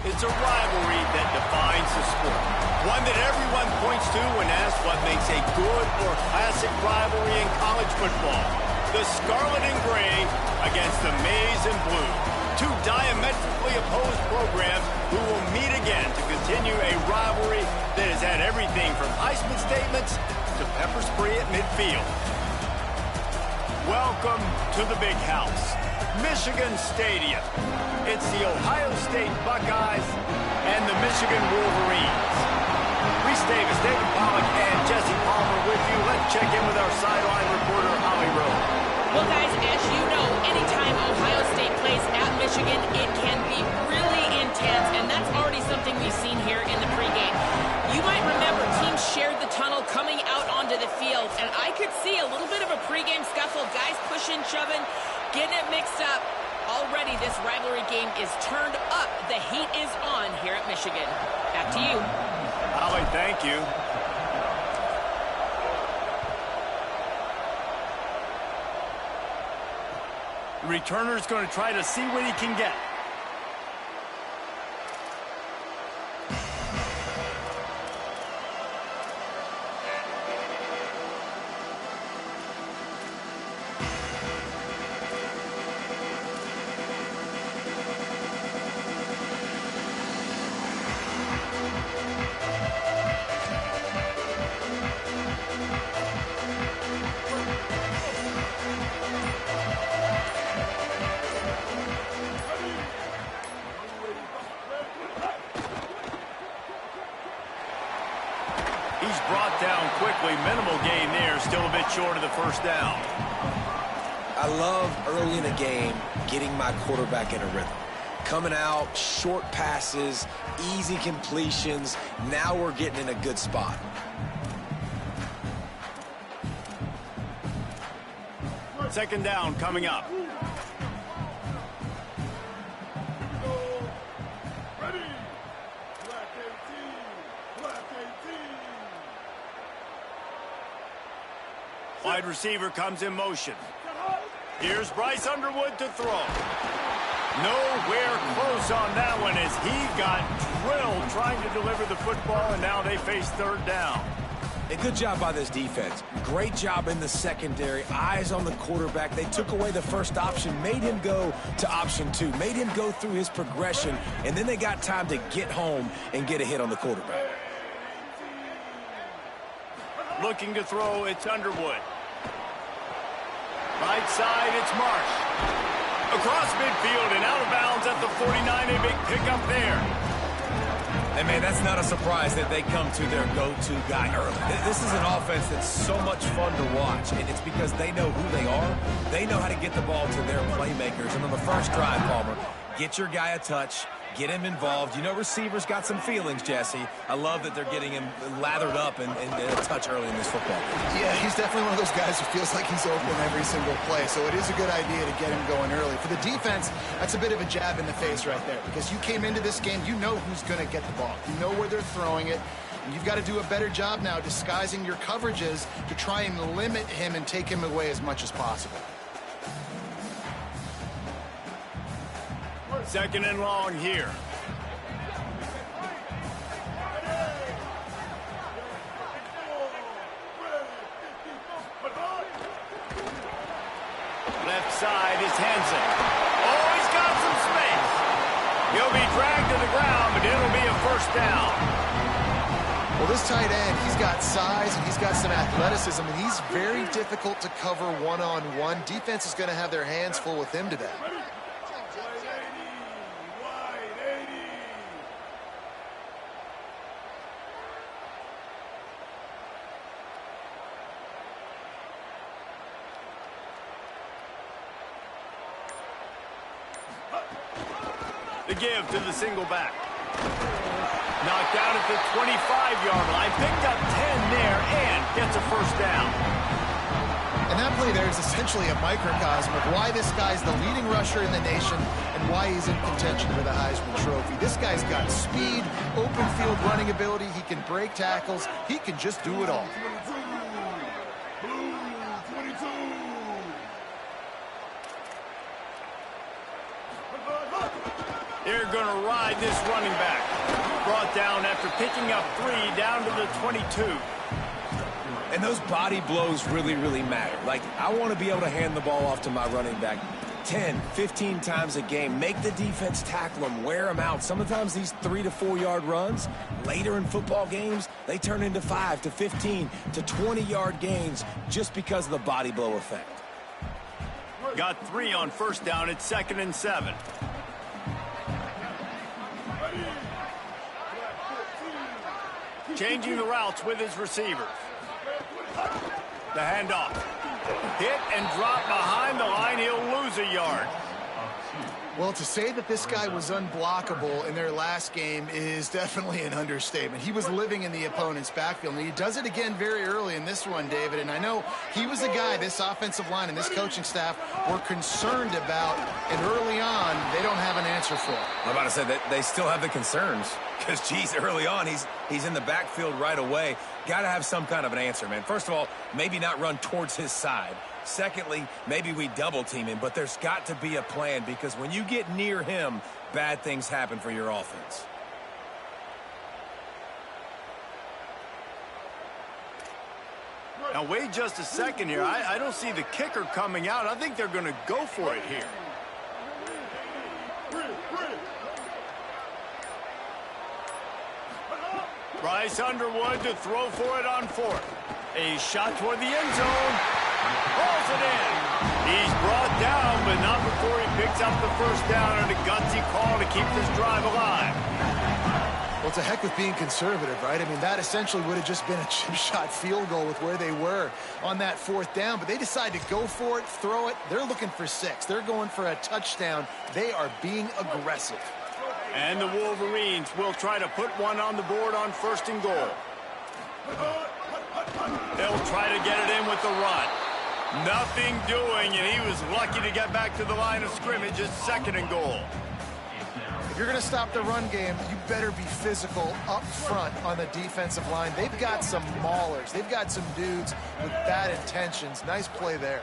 It's a rivalry that defines the sport. One that everyone points to when asked what makes a good or classic rivalry in college football. The Scarlet and Gray against the Maize and Blue. Two diametrically opposed programs who will meet again to continue a rivalry that has had everything from Heisman statements to pepper spray at midfield. Welcome to the Big House, Michigan Stadium. It's the Ohio State Buckeyes and the Michigan Wolverines. Reese Davis, David Pollack, and Jesse Palmer with you. Let's check in with our sideline reporter, Holly Rowe. Well, guys, as you know, anytime Ohio State plays at Michigan, it can be really intense, and that's already something we've seen here in the pregame. You might remember teams shared the tunnel coming out onto the field, and I could see a little bit of a pregame scuffle, guys pushing, shoving, getting it mixed up. Already this rivalry game is turned up. The heat is on here at Michigan. Back to you. Holly, thank you. The returner's going to try to see what he can get. He's brought down quickly. Minimal gain there. Still a bit short of the first down. I love early in a game getting my quarterback in a rhythm. Coming out, short passes, easy completions. Now we're getting in a good spot. Second down coming up. Wide receiver comes in motion. Here's Bryce Underwood to throw. Nowhere close on that one as he got drilled trying to deliver the football, and now they face third down. A good job by this defense. Great job in the secondary. Eyes on the quarterback. They took away the first option, made him go to option 2, made him go through his progression, and then they got time to get home and get a hit on the quarterback. Looking to throw, it's Underwood. Right side, it's Marsh. Across midfield and out of bounds at the 49. A big pickup there. And, man, that's not a surprise that they come to their go-to guy early. This is an offense that's so much fun to watch, and it's because they know who they are. They know how to get the ball to their playmakers. And on the first drive, Palmer, get your guy a touch, get him involved. You know receivers got some feelings, Jesse. I love that they're getting him lathered up and a touch early in this football game. Yeah, he's definitely one of those guys who feels like he's open every single play, so it is a good idea to get him going early. For the defense, that's a bit of a jab in the face right there, because you came into this game, you know who's going to get the ball. You know where they're throwing it. And you've got to do a better job now disguising your coverages to try and limit him and take him away as much as possible. Second and long here. Left side is Hansen. Oh, he's got some space. He'll be dragged to the ground, but it'll be a first down. Well, this tight end, he's got size and he's got some athleticism, and he's very difficult to cover one-on-one. Defense is going to have their hands full with him today. The give to the single back. Knocked down at the 25-yard line. Picked up 10 there and gets a first down. And that play there is essentially a microcosm of why this guy's the leading rusher in the nation and why he's in contention for the Heisman Trophy. This guy's got speed, open field running ability. He can break tackles. He can just do it all. They're going going to ride this running back. Brought down after picking up 3 down to the 22. And those body blows really, really matter. Like, I want to be able to hand the ball off to my running back 10, 15 times a game. Make the defense tackle them, wear them out. Sometimes these 3 to 4 yard runs, later in football games, they turn into 5 to 15 to 20 yard gains just because of the body blow effect. Got 3 on first down at 2nd and 7. Changing the routes with his receivers. The handoff. Hit and drop behind the line. He'll lose a yard. Well, to say that this guy was unblockable in their last game is definitely an understatement. He was living in the opponent's backfield, and he does it again very early in this one, David. And I know he was a guy this offensive line and this coaching staff were concerned about, and early on, they don't have an answer for it. I'm about to say that they still have the concerns because, geez, early on, he's in the backfield right away. Got to have some kind of an answer, man. First of all, maybe not run towards his side. Secondly, maybe we double team him, but there's got to be a plan because when you get near him, bad things happen for your offense. Now, wait just a second here. I don't see the kicker coming out. I think they're going to go for it here. Bryce Underwood to throw for it on 4th. A shot toward the end zone. Rolls it in. He's brought down, but not before he picks up the first down and a gutsy call to keep this drive alive. Well, it's a heck with being conservative, right? I mean, that essentially would have just been a chip shot field goal with where they were on that 4th down, but they decide to go for it, throw it. They're looking for 6. They're going for a touchdown. They are being aggressive. And the Wolverines will try to put one on the board on 1st and goal. They'll try to get it in with the run. Nothing doing, and he was lucky to get back to the line of scrimmage at 2nd and goal. If you're going to stop the run game, you better be physical up front on the defensive line. They've got some maulers. They've got some dudes with bad intentions. Nice play there.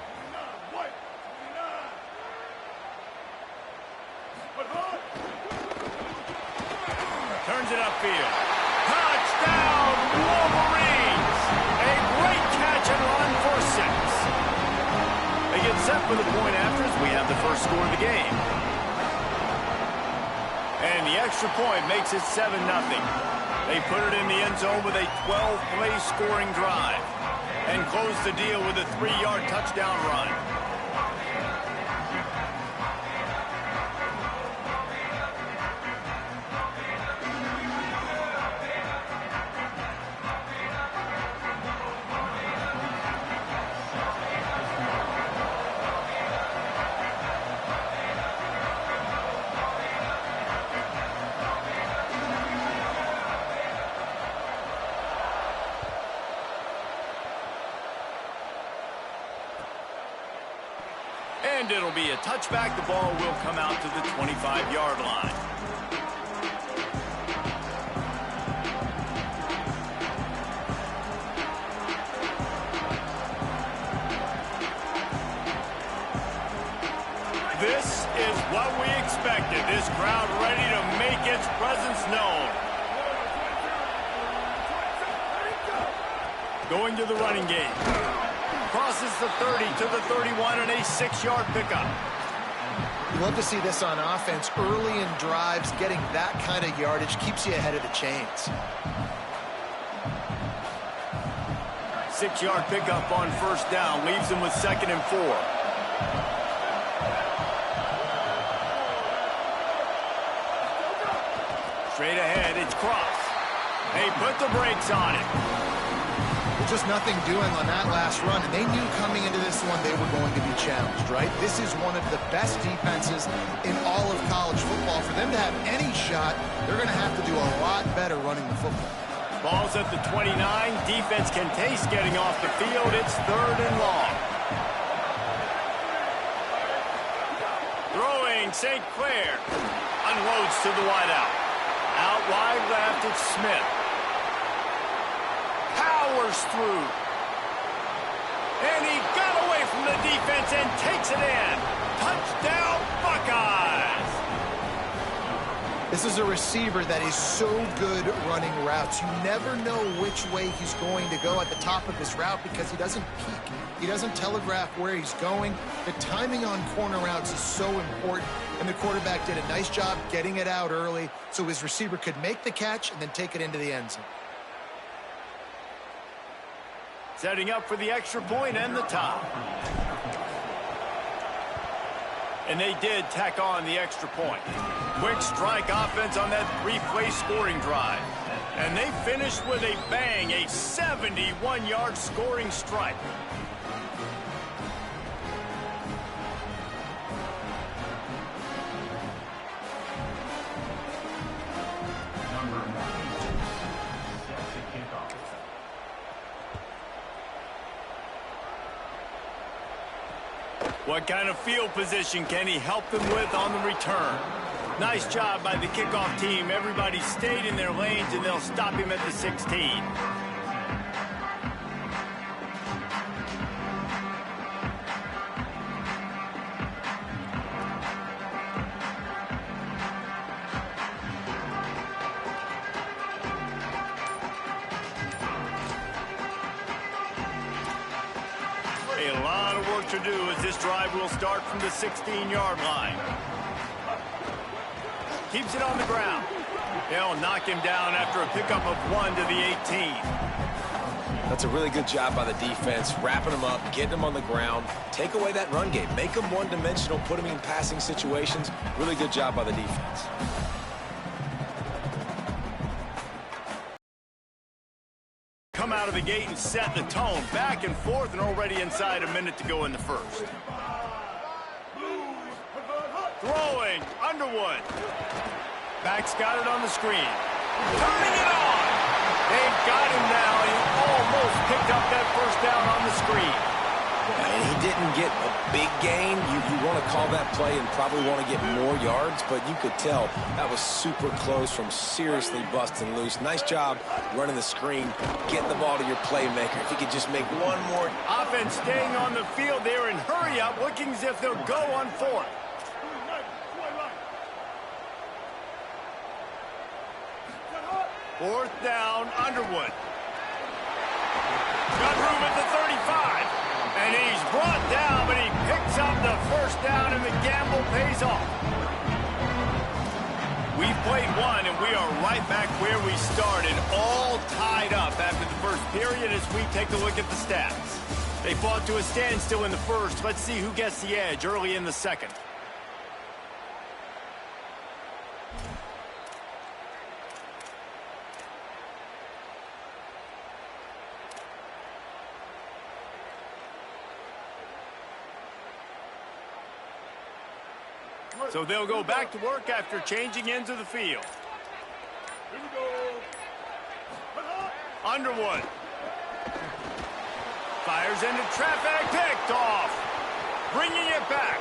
Turns it upfield. Touchdown, Wolverines! A great catch and run for 6. They get set for the point after as we have the first score of the game. And the extra point makes it 7-0. They put it in the end zone with a 12-play scoring drive and close the deal with a 3-yard touchdown run. And it'll be a touchback. The ball will come out to the 25-yard line. This is what we expected. This crowd ready to make its presence known. Going to the running game. Crosses the 30 to the 31 and a 6-yard pickup. You love to see this on offense. Early in drives, getting that kind of yardage keeps you ahead of the chains. 6-yard pickup on 1st down. Leaves them with 2nd and 4. Straight ahead, it's Cross. They put the brakes on it. Just nothing doing on that last run, and they knew coming into this one they were going to be challenged, right? This is one of the best defenses in all of college football. For them to have any shot, they're going to have to do a lot better running the football. Ball's at the 29. Defense can taste getting off the field. It's 3rd and long. Throwing St. Clair. Unloads to the wideout. Out wide left, it's Smith. Powers through. And he got away from the defense and takes it in. Touchdown, Buckeyes. This is a receiver that is so good running routes. You never know which way he's going to go at the top of his route because he doesn't peek. He doesn't telegraph where he's going. The timing on corner routes is so important, and the quarterback did a nice job getting it out early so his receiver could make the catch and then take it into the end zone. Setting up for the extra point and the tie. And they did tack on the extra point. Quick strike offense on that three-play scoring drive. And they finished with a bang, a 71-yard scoring strike. What kind of field position can he help them with on the return? Nice job by the kickoff team. Everybody stayed in their lanes, and they'll stop him at the 16. A lot of work to do as this drive will start from the 16-yard line. Keeps it on the ground. They'll knock him down after a pickup of 1 to the 18. That's a really good job by the defense, wrapping him up, getting him on the ground. Take away that run game. Make him one-dimensional, put him in passing situations. Really good job by the defense. Come out of the gate and set the tone. Back and forth and already inside a minute to go in the first. Throwing, Underwood. Back's got it on the screen. Turning it on. They've got him now. He almost picked up that first down on the screen. And he didn't get a big gain. You want to call that play and probably want to get more yards, but you could tell that was super close from seriously busting loose. Nice job running the screen, getting the ball to your playmaker. If he could just make one more. Offense staying on the field there and hurry up, looking as if they'll go on fourth. Fourth down, Underwood. Got room at the 35. And he's brought down, but he picks up the first down, and the gamble pays off. We've played one, and we are right back where we started, all tied up after the first period as we take a look at the stats. They fought to a standstill in the first. Let's see who gets the edge early in the second. So they'll go back to work after changing into the field. Underwood. Fires into traffic, picked off. Bringing it back.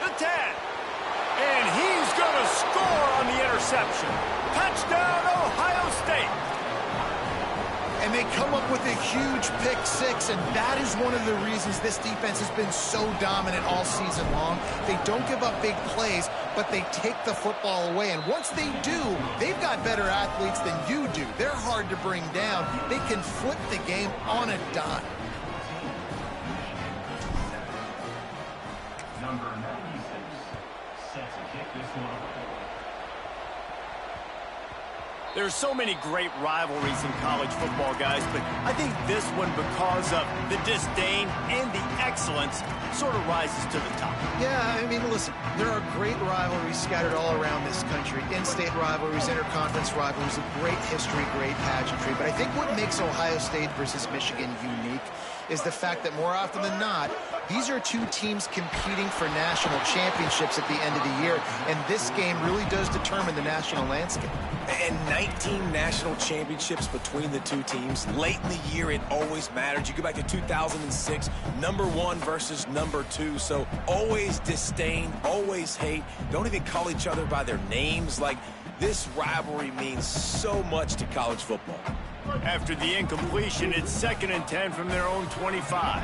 The 10. And he's going to score on the interception. Touchdown, Ohio State. And they come up with a huge pick six, and that is one of the reasons this defense has been so dominant all season long. They don't give up big plays, but they take the football away. And once they do, they've got better athletes than you do. They're hard to bring down. They can flip the game on a dime. Number 96, set to kick this one. There's so many great rivalries in college football, guys, but I think this one, because of the disdain and the excellence, sort of rises to the top. Yeah, I mean, listen, there are great rivalries scattered all around this country. In-state rivalries, interconference rivalries, of great history, great pageantry. But I think what makes Ohio State versus Michigan unique is the fact that more often than not, these are two teams competing for national championships at the end of the year, and this game really does determine the national landscape. And 19 national championships between the two teams. Late in the year, it always mattered. You go back to 2006, #1 versus #2. So always disdain, always hate. Don't even call each other by their names. Like, this rivalry means so much to college football. After the incompletion, it's 2nd and 10 from their own 25.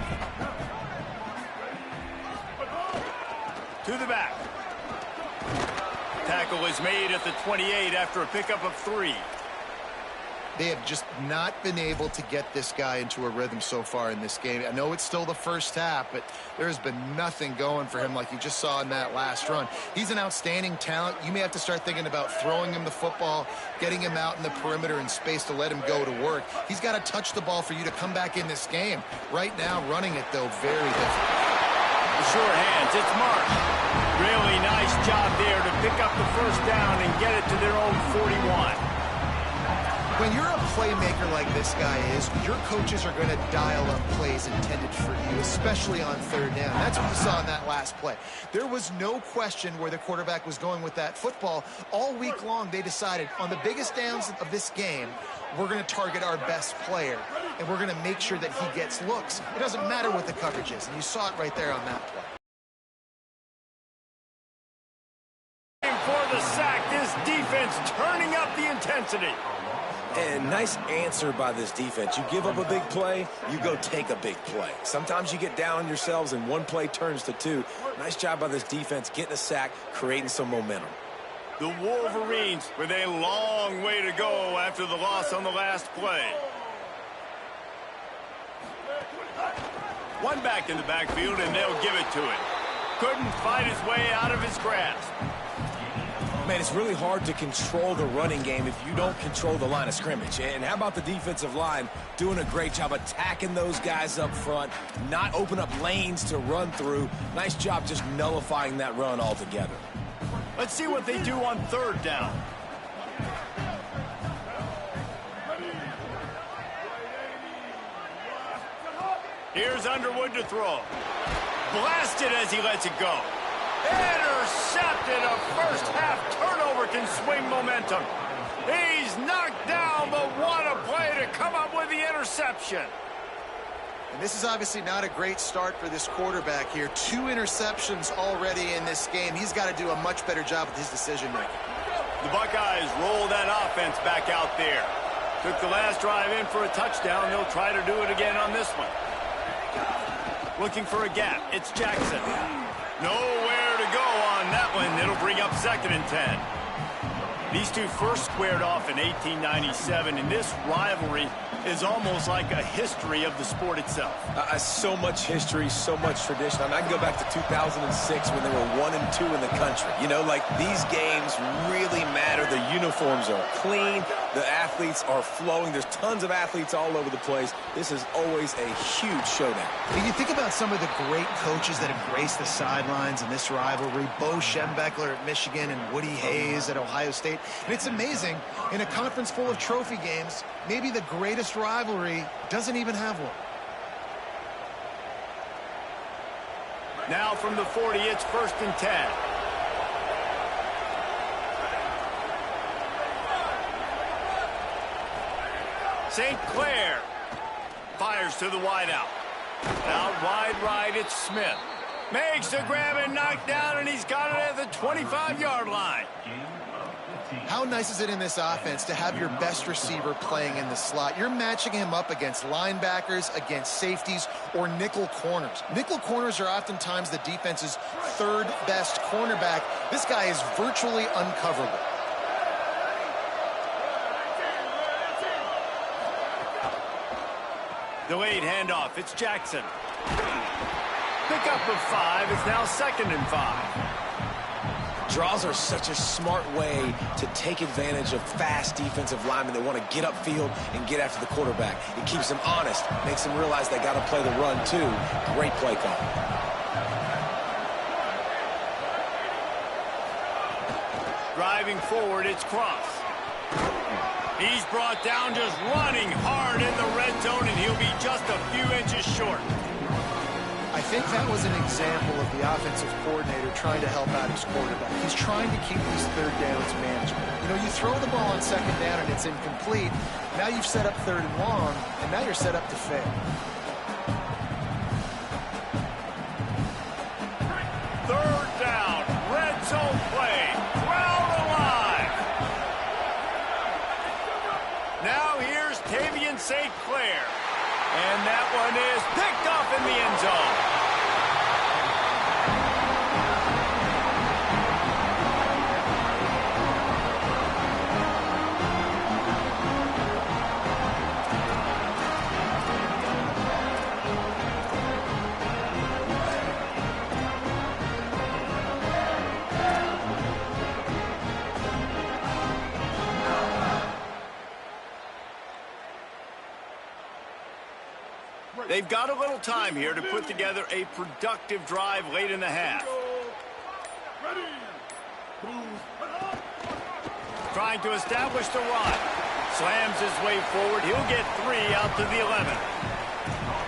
To the back. tackle is made at the 28 after a pickup of 3. They have just not been able to get this guy into a rhythm so far in this game. I know it's still the first half, but there's been nothing going for him like you just saw in that last run. He's an outstanding talent. You may have to start thinking about throwing him the football, getting him out in the perimeter in space to let him go to work. He's got to touch the ball for you to come back in this game. Right now, running it, though, very difficult. The sure hands, it's Mark. Really nice job there to pick up the first down and get it to their own 41. When you're a playmaker like this guy is, your coaches are going to dial up plays intended for you, especially on third down. That's what we saw in that last play. There was no question where the quarterback was going with that football. All week long, they decided on the biggest downs of this game, we're going to target our best player, and we're going to make sure that he gets looks. It doesn't matter what the coverage is, and you saw it right there on that play. For the sack, this defense turning up the intensity. And nice answer by this defense. You give up a big play, you go take a big play. Sometimes you get down on yourselves and one play turns to 2. Nice job by this defense getting a sack, creating some momentum. The Wolverines with a long way to go after the loss on the last play. One back in the backfield and they'll give it to him. Couldn't fight his way out of his grasp. Man, it's really hard to control the running game if you don't control the line of scrimmage. And how about the defensive line doing a great job attacking those guys up front, not open up lanes to run through. Nice job just nullifying that run altogether. Let's see what they do on third down. Here's Underwood to throw. Blasted as he lets it go. Intercepted. A first half turnover can swing momentum. He's knocked down, but what a play to come up with the interception. And this is obviously not a great start for this quarterback here. 2 interceptions already in this game. He's got to do a much better job with his decision-making. The Buckeyes roll that offense back out there. Took the last drive in for a touchdown. They'll try to do it again on this one. Looking for a gap. It's Jackson. Nowhere to go on that one. It'll bring up 2nd and 10. These two first squared off in 1897, and this rivalry is almost like a history of the sport itself. So much history, so much tradition. I mean, I can go back to 2006 when they were 1-2 in the country. You know, like, these games really matter. The uniforms are clean. The athletes are flowing. There's tons of athletes all over the place. This is always a huge showdown. When you think about some of the great coaches that have graced the sidelines in this rivalry, Bo Schembechler at Michigan and Woody Hayes at Ohio State. And it's amazing, in a conference full of trophy games, maybe the greatest rivalry doesn't even have one. Now from the 40, it's 1st and 10. St. Clair fires to the wideout. Out wide right, it's Smith. Makes the grab and knock down, and he's got it at the 25-yard line. How nice is it in this offense to have your best receiver playing in the slot? You're matching him up against linebackers, against safeties, or nickel corners. Nickel corners are oftentimes the defense's 3rd best cornerback. This guy is virtually uncoverable. Delayed handoff. It's Jackson. Pickup of 5. It's now 2nd and 5. Draws are such a smart way to take advantage of fast defensive linemen that want to get upfield and get after the quarterback. It keeps them honest, makes them realize they got to play the run too. Great play call. Driving forward, it's Cross. He's brought down just running hard in the red zone, and he'll be just a few inches short. I think that was an example of the offensive coordinator trying to help out his quarterback. He's trying to keep these 3rd downs manageable. You know, you throw the ball on 2nd down and it's incomplete. Now you've set up 3rd and long, and now you're set up to fail. 3rd down, red zone play, crowd alive. Now here's Tavian St. Clair. And that one is picked off in the end zone. They've got a little time here to put together a productive drive late in the half. Trying to establish the run. Slams his way forward. He'll get 3 out to the 11.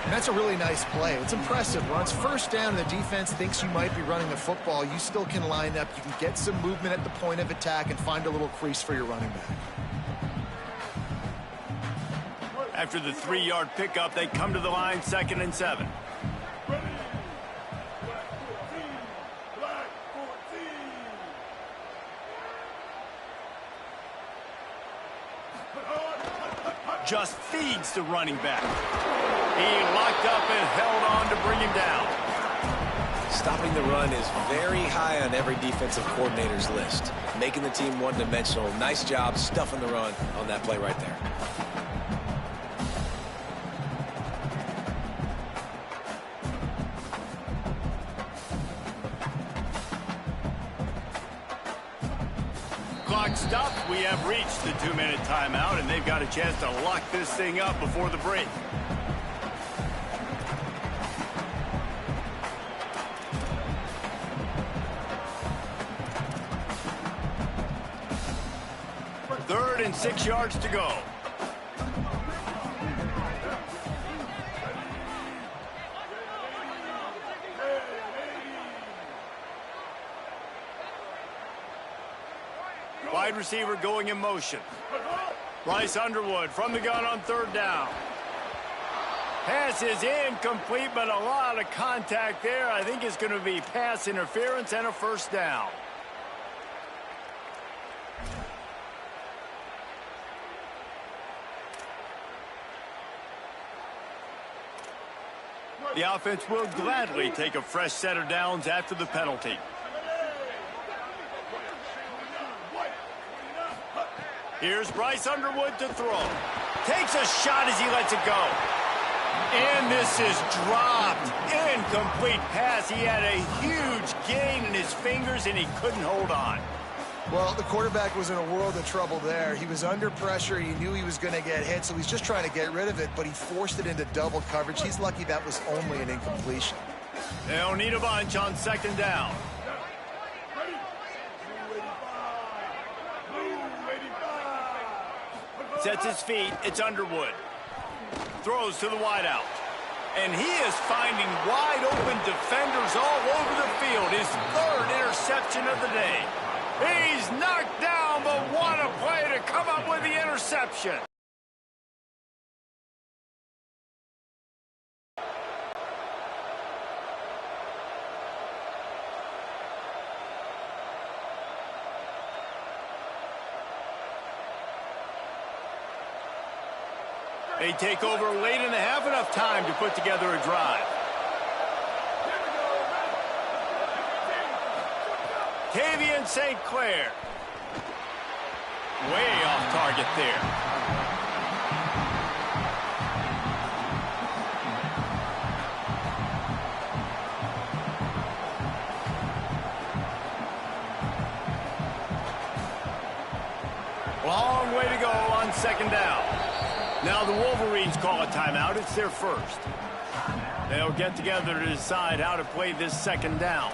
And that's a really nice play. It's impressive. Runs first down, and the defense thinks you might be running the football. You still can line up. You can get some movement at the point of attack and find a little crease for your running back. After the 3-yard pickup, they come to the line 2nd and 7. Just feeds the running back. He locked up and held on to bring him down. Stopping the run is very high on every defensive coordinator's list. Making the team one-dimensional. Nice job stuffing the run on that play right there. Clock stopped. We have reached the 2-minute timeout, and they've got a chance to lock this thing up before the break. Third and 6 yards to go. Wide receiver going in motion. Bryce Underwood from the gun on 3rd down. Pass is incomplete, but a lot of contact there. I think it's going to be pass interference and a 1st down. The offense will gladly take a fresh set of downs after the penalty. Here's Bryce Underwood to throw. Takes a shot as he lets it go. And this is dropped. Incomplete pass. He had a huge gain in his fingers, and he couldn't hold on. Well, the quarterback was in a world of trouble there. He was under pressure. He knew he was going to get hit, so he's just trying to get rid of it, but he forced it into double coverage. He's lucky that was only an incompletion. They'll need a bunch on 2nd down. Sets his feet. It's Underwood. Throws to the wideout. And he is finding wide open defenders all over the field. His 3rd interception of the day. He's knocked down, but what a play to come up with the interception. They take over late in the half, enough time to put together a drive. Tavian St. Clair. Way off target there. Long way to go on 2nd down. Now the Wolverines call a timeout. It's their 1st. They'll get together to decide how to play this 2nd down.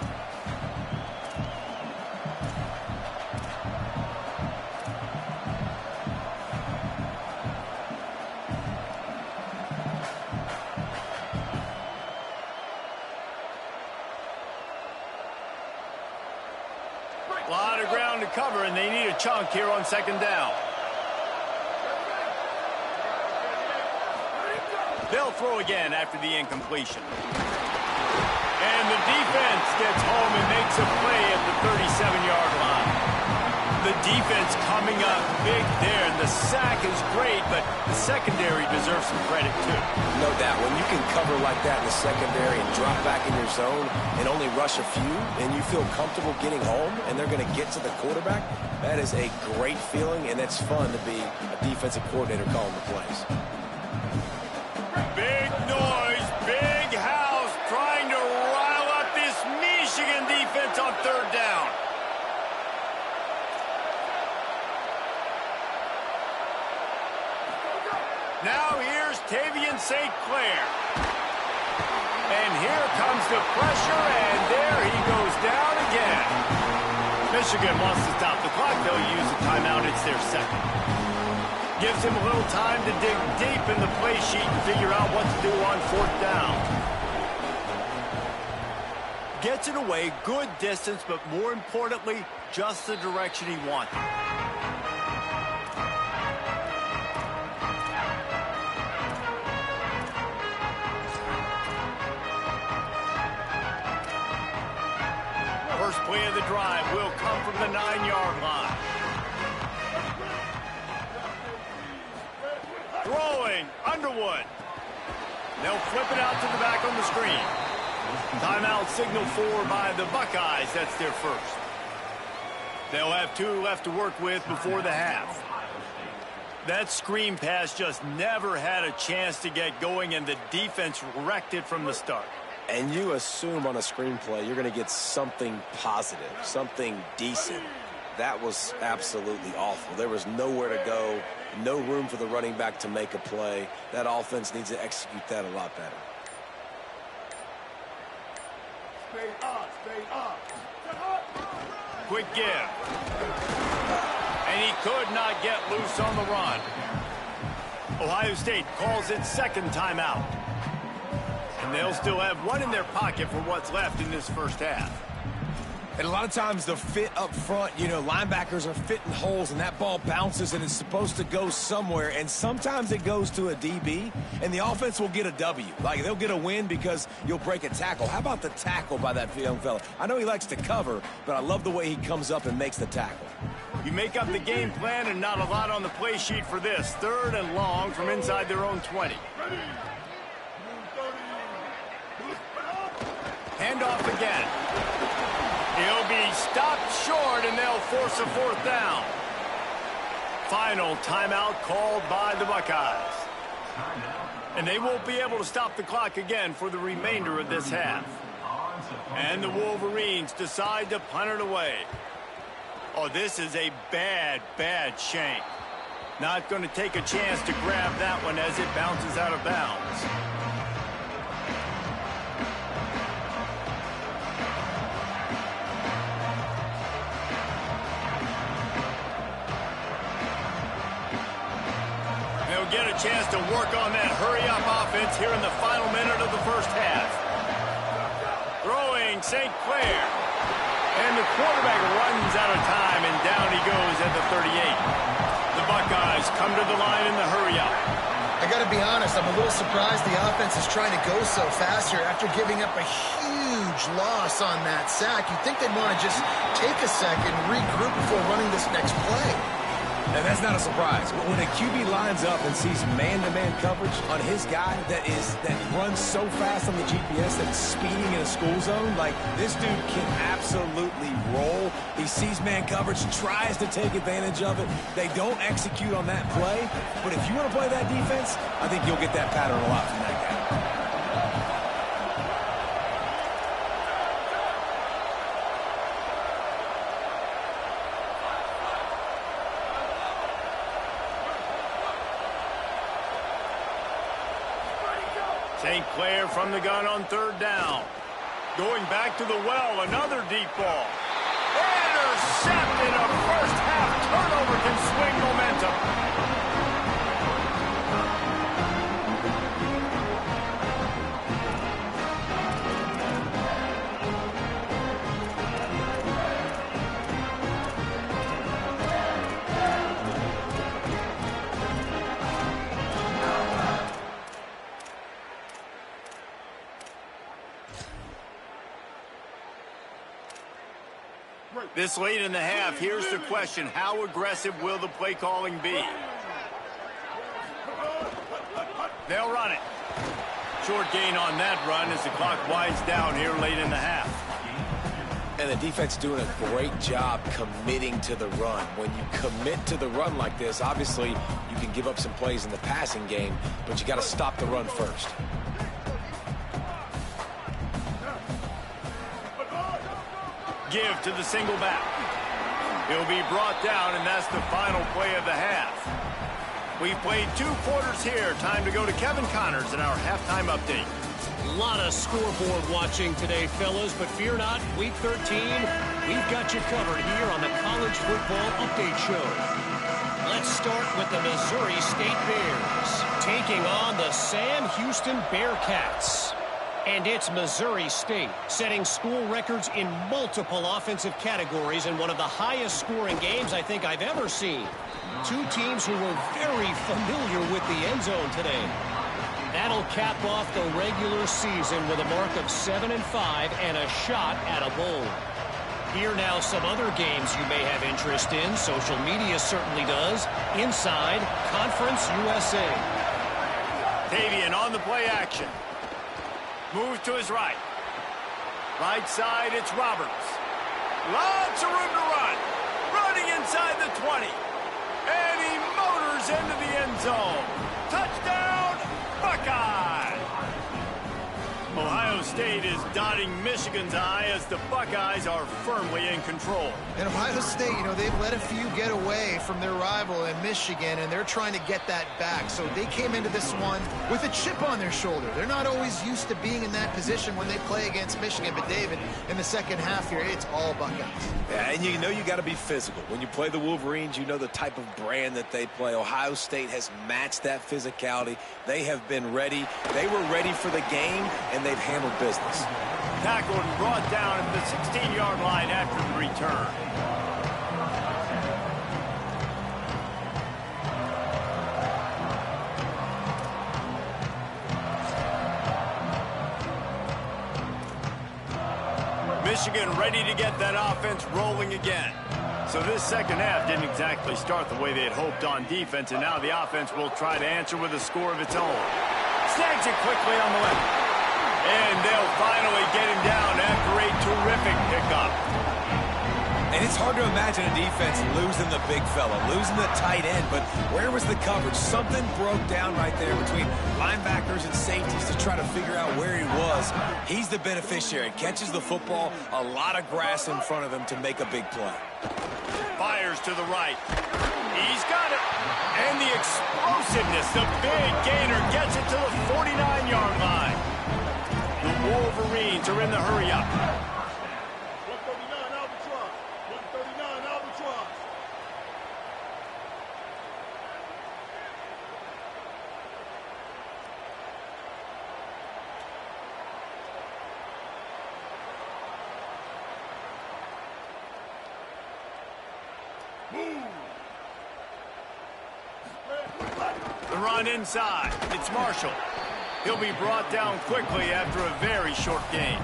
A lot of ground to cover, and they need a chunk here on 2nd down. They'll throw again after the incompletion. And the defense gets home and makes a play at the 37-yard line. The defense coming up big there, and the sack is great, but the secondary deserves some credit too. No doubt. When you can cover like that in the secondary and drop back in your zone and only rush a few, and you feel comfortable getting home, and they're going to get to the quarterback, that is a great feeling, and it's fun to be a defensive coordinator calling the plays. Big noise, big house, trying to rile up this Michigan defense on 3rd down. Now here's Tavian St. Clair. And here comes the pressure, and there he goes down again. Michigan wants to stop the clock. They'll use a timeout. It's their second. Gives him a little time to dig deep in the play sheet and figure out what to do on fourth down. Gets it away, good distance, but more importantly, just the direction he wanted. First play of the drive will come from the 9-yard line. Throwing, Underwood. They'll flip it out to the back on the screen. Timeout signaled for by the Buckeyes. That's their first. They'll have 2 left to work with before the half. That screen pass just never had a chance to get going, and the defense wrecked it from the start. And you assume on a screenplay you're going to get something positive, something decent. That was absolutely awful. There was nowhere to go, no room for the running back to make a play. That offense needs to execute that a lot better. Quick give. And he could not get loose on the run. Ohio State calls its second timeout. And they'll still have one in their pocket for what's left in this first half. And a lot of times the fit up front, you know, linebackers are fitting holes and that ball bounces and it's supposed to go somewhere. And sometimes it goes to a DB and the offense will get a W. Like they'll get a win because you'll break a tackle. How about the tackle by that young fella? I know he likes to cover, but I love the way he comes up and makes the tackle. You make up the game plan and not a lot on the play sheet for this. 3rd and long from inside their own 20. Handoff again. He'll be stopped short, and they'll force a 4th down. Final timeout called by the Buckeyes. And they won't be able to stop the clock again for the remainder of this half. And the Wolverines decide to punt it away. Oh, this is a bad, bad shank. Not going to take a chance to grab that one as it bounces out of bounds. Get a chance to work on that hurry-up offense here in the final minute of the first half. Throwing St. Clair. And the quarterback runs out of time, and down he goes at the 38. The Buckeyes come to the line in the hurry-up. I got to be honest, I'm a little surprised the offense is trying to go so fast here after giving up a huge loss on that sack. You'd think they'd want to just take a second, regroup before running this next play. And that's not a surprise. When a QB lines up and sees man-to-man coverage on his guy that runs so fast on the GPS that's speeding in a school zone, like this dude can absolutely roll. He sees man coverage, tries to take advantage of it. They don't execute on that play. But if you want to play that defense, I think you'll get that pattern a lot from that guy. St. Clair from the gun on 3rd down. Going back to the well, another deep ball. Intercepted. A first half turnover can swing momentum. This late in the half, here's the question. How aggressive will the play calling be? They'll run it. Short gain on that run as the clock winds down here late in the half. And the defense doing a great job committing to the run. When you commit to the run like this, obviously you can give up some plays in the passing game, but you got to stop the run first. Give to the single back. He'll be brought down, and that's the final play of the half. We've played 2 quarters here. Time to go to Kevin Connors in our halftime update. A lot of scoreboard watching today, fellas, but fear not, Week 13, we've got you covered here on the College Football Update Show. Let's start with the Missouri State Bears taking on the Sam Houston Bearcats. And it's Missouri State setting school records in multiple offensive categories in one of the highest scoring games I think I've ever seen. 2 teams who were very familiar with the end zone today. That'll cap off the regular season with a mark of 7-5 and a shot at a bowl. Here now some other games you may have interest in. Social media certainly does. Inside Conference USA. Tavian on the play action. Moves to his right. Right side, it's Roberts. Lots of room to run. Running inside the 20. And he motors into the end zone. Touchdown, Buckeyes! Ohio State is dotting Michigan's eye as the Buckeyes are firmly in control. And Ohio State, they've let a few get away from their rival in Michigan, and they're trying to get that back. So they came into this one with a chip on their shoulder. They're not always used to being in that position when they play against Michigan. But, David, in the second half here, it's all Buckeyes. Yeah, and you got to be physical. When you play the Wolverines, you know the type of brand that they play. Ohio State has matched that physicality. They have been ready. They were ready for the game, and they've handled business. Tackled and brought down at the 16-yard line after the return. Michigan ready to get that offense rolling again. So this second half didn't exactly start the way they had hoped on defense, and now the offense will try to answer with a score of its own. Snags it quickly on the left. And they'll finally get him down after a terrific pickup. And it's hard to imagine a defense losing the big fella, losing the tight end, but where was the coverage? Something broke down right there between linebackers and safeties to try to figure out where he was. He's the beneficiary. Catches the football, a lot of grass in front of him to make a big play. Fires to the right. He's got it. And the explosiveness, the big gainer gets it to the 49-yard line. The Wolverines are in the hurry-up. 139 Albatross. 139 Albatross. The run inside. It's Marshall. He'll be brought down quickly after a very short gain.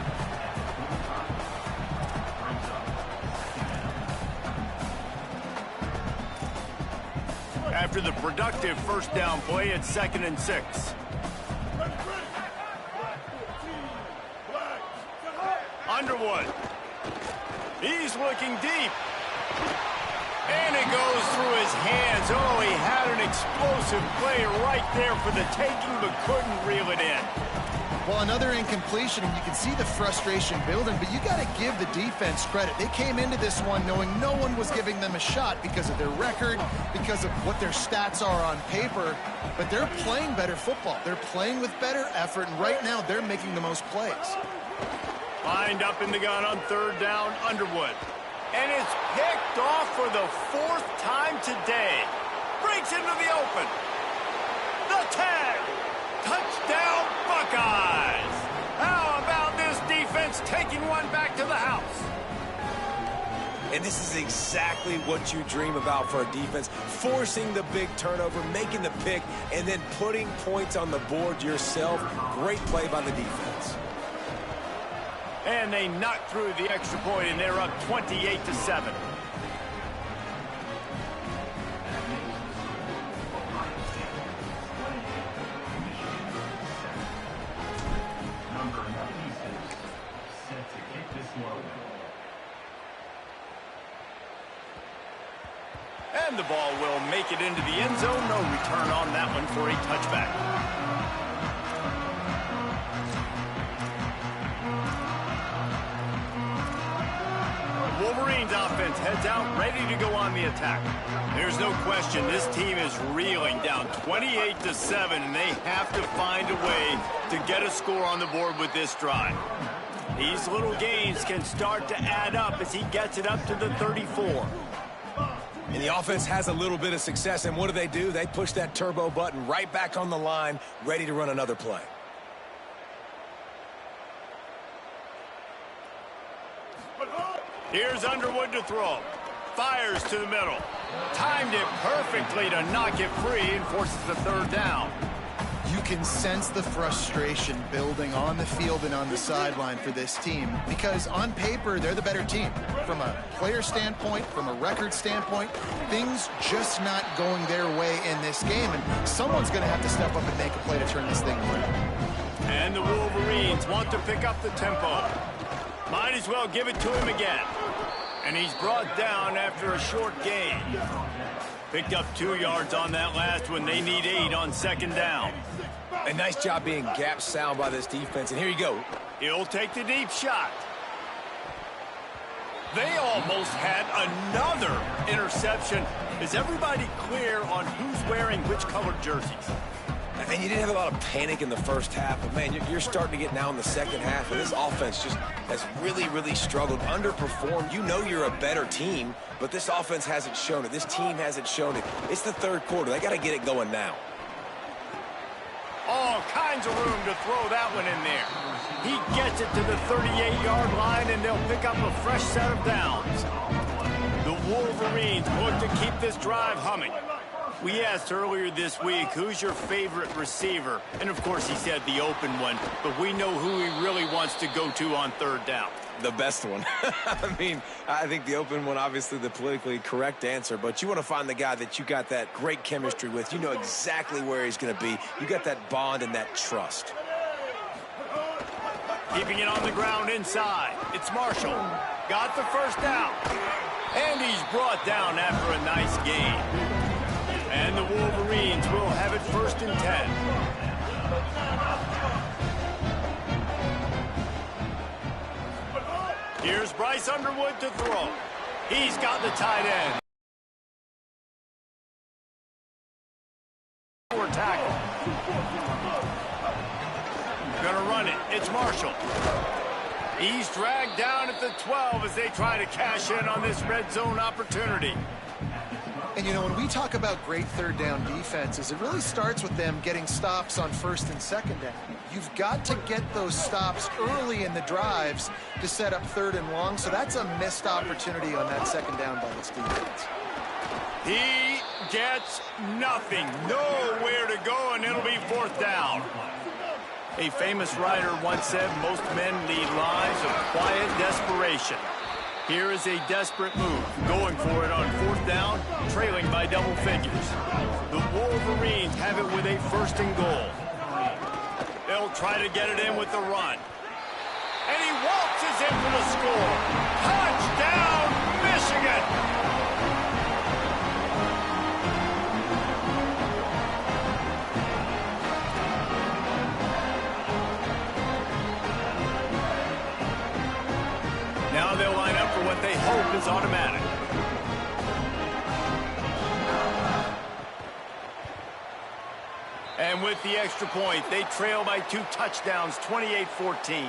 After the productive first down play, it's 2nd and 6. Underwood. He's looking deep. And it goes through his hands. Oh, he had an explosive play right there for the taking, but couldn't reel it in. Well, another incompletion, and you can see the frustration building, but you got to give the defense credit. They came into this one knowing no one was giving them a shot because of their record, because of what their stats are on paper, but they're playing better football. They're playing with better effort, and right now they're making the most plays. Lined up in the gun on 3rd down, Underwood. And it's picked off for the 4th time today. Breaks into the open. The tag. Touchdown, Buckeyes. How about this defense taking one back to the house? And this is exactly what you dream about for a defense. Forcing the big turnover, making the pick, and then putting points on the board yourself. Great play by the defense. And they knock through the extra point, and they're up 28-7. Number 96, set to kick this one. And the ball will make it into the end zone. No return on that one for a touchback. Wolverines offense heads out, ready to go on the attack. There's no question this team is reeling down 28-7, and they have to find a way to get a score on the board with this drive. These little gains can start to add up as he gets it up to the 34. And the offense has a little bit of success, and what do? They push that turbo button right back on the line, ready to run another play. Here's Underwood to throw. Fires to the middle. Timed it perfectly to knock it free and forces the third down. You can sense the frustration building on the field and on the sideline for this team because on paper, they're the better team. From a player standpoint, from a record standpoint, things just not going their way in this game, and someone's going to have to step up and make a play to turn this thing around. And the Wolverines want to pick up the tempo. Might as well give it to him again. And he's brought down after a short gain. Picked up 2 yards on that last one. They need 8 on second down. A nice job being gap sound by this defense. And here you go. He'll take the deep shot. They almost had another interception. Is everybody clear on who's wearing which colored jerseys? And you didn't have a lot of panic in the first half, but, man, you're starting to get now in the second half, and this offense just has really, really struggled, underperformed. You know you're a better team, but this offense hasn't shown it. This team hasn't shown it. It's the third quarter. They got to get it going now. All kinds of room to throw that one in there. He gets it to the 38-yard line, and they'll pick up a fresh set of downs. The Wolverines look to keep this drive humming. We asked earlier this week, who's your favorite receiver? And, of course, he said the open one, but we know who he really wants to go to on third down. The best one. I mean, I think the open one, obviously the politically correct answer, but you want to find the guy that you got that great chemistry with. You know exactly where he's going to be. You got that bond and that trust. Keeping it on the ground inside. It's Marshall. Got the first down. And he's brought down after a nice gain. And the Wolverines will have it 1st and 10. Here's Bryce Underwood to throw. He's got the tight end. Tackle. Gonna run it. It's Marshall. He's dragged down at the 12 as they try to cash in on this red zone opportunity. And, you know, when we talk about great third down defenses, it really starts with them getting stops on 1st and 2nd down. You've got to get those stops early in the drives to set up 3rd and long, so that's a missed opportunity on that 2nd down by this defense. He gets nothing, nowhere to go, and it'll be 4th down. A famous writer once said most men lead lives of quiet desperation. Here is a desperate move, going for it on 4th down, trailing by double figures. The Wolverines have it with a 1st and goal. They'll try to get it in with the run. And he waltzes in for the score. Touchdown, Michigan! Now they'll line up for what they hope is automatic. And with the extra point, they trail by 2 touchdowns, 28-14.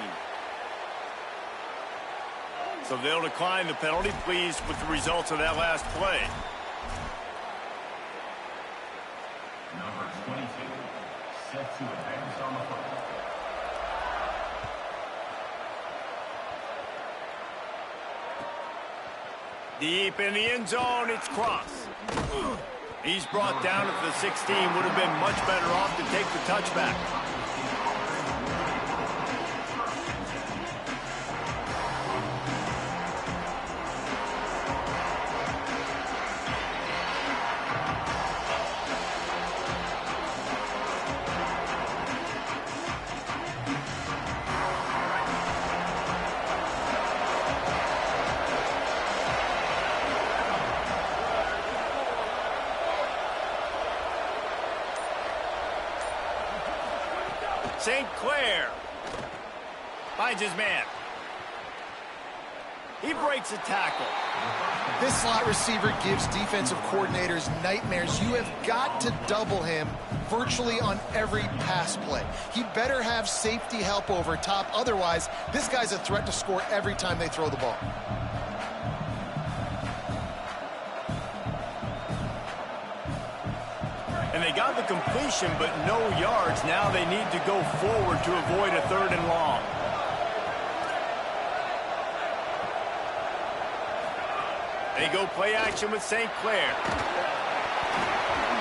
So they'll decline the penalty, pleased with the results of that last play. Number 22, set to advance on the football. Deep in the end zone, it's Cross. He's brought down at the 16, would have been much better off to take the touchback. St. Clair finds his man. He breaks a tackle. This slot receiver gives defensive coordinators nightmares. You have got to double him virtually on every pass play. He better have safety help over top. Otherwise, this guy's a threat to score every time they throw the ball. And they got the completion, but no yards. Now they need to go forward to avoid a 3rd and long. They go play action with St. Clair.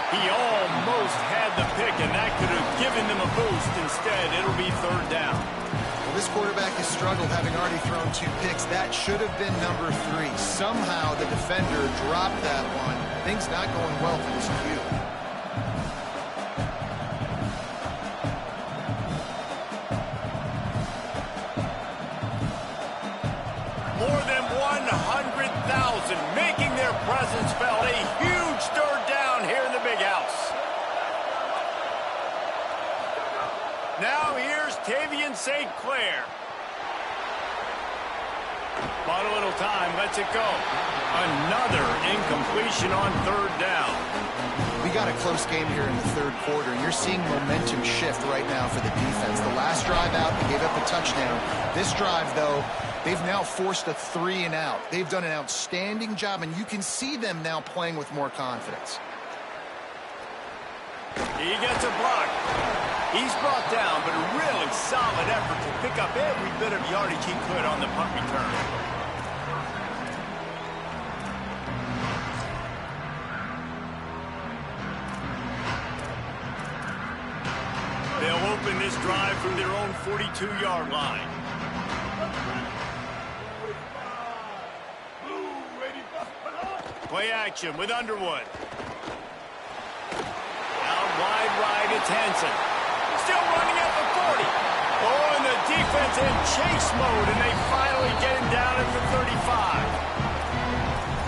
He almost had the pick, and that could have given them a boost. Instead, it'll be 3rd down. Well, this quarterback has struggled, having already thrown 2 picks. That should have been number 3. Somehow the defender dropped that one. Things not going well for this Q. More than 100,000 making their presence felt. A huge 3rd down here in the big house. Now here's Tavian St. Clair. Bought a little time, lets it go. Another incompletion on 3rd down. We got a close game here in the 3rd quarter, and you're seeing momentum shift right now for the defense. The last drive out, they gave up a touchdown. This drive, though, they've now forced a 3 and out. They've done an outstanding job, and you can see them now playing with more confidence. He gets a block. He's brought down, but a really solid effort to pick up every bit of yardage he could on the punt return. They'll open this drive from their own 42-yard line. Play action with Underwood. Out wide right, it's Henson. Still running at the 40. Oh, and the defense in chase mode, and they finally get him down at the 35.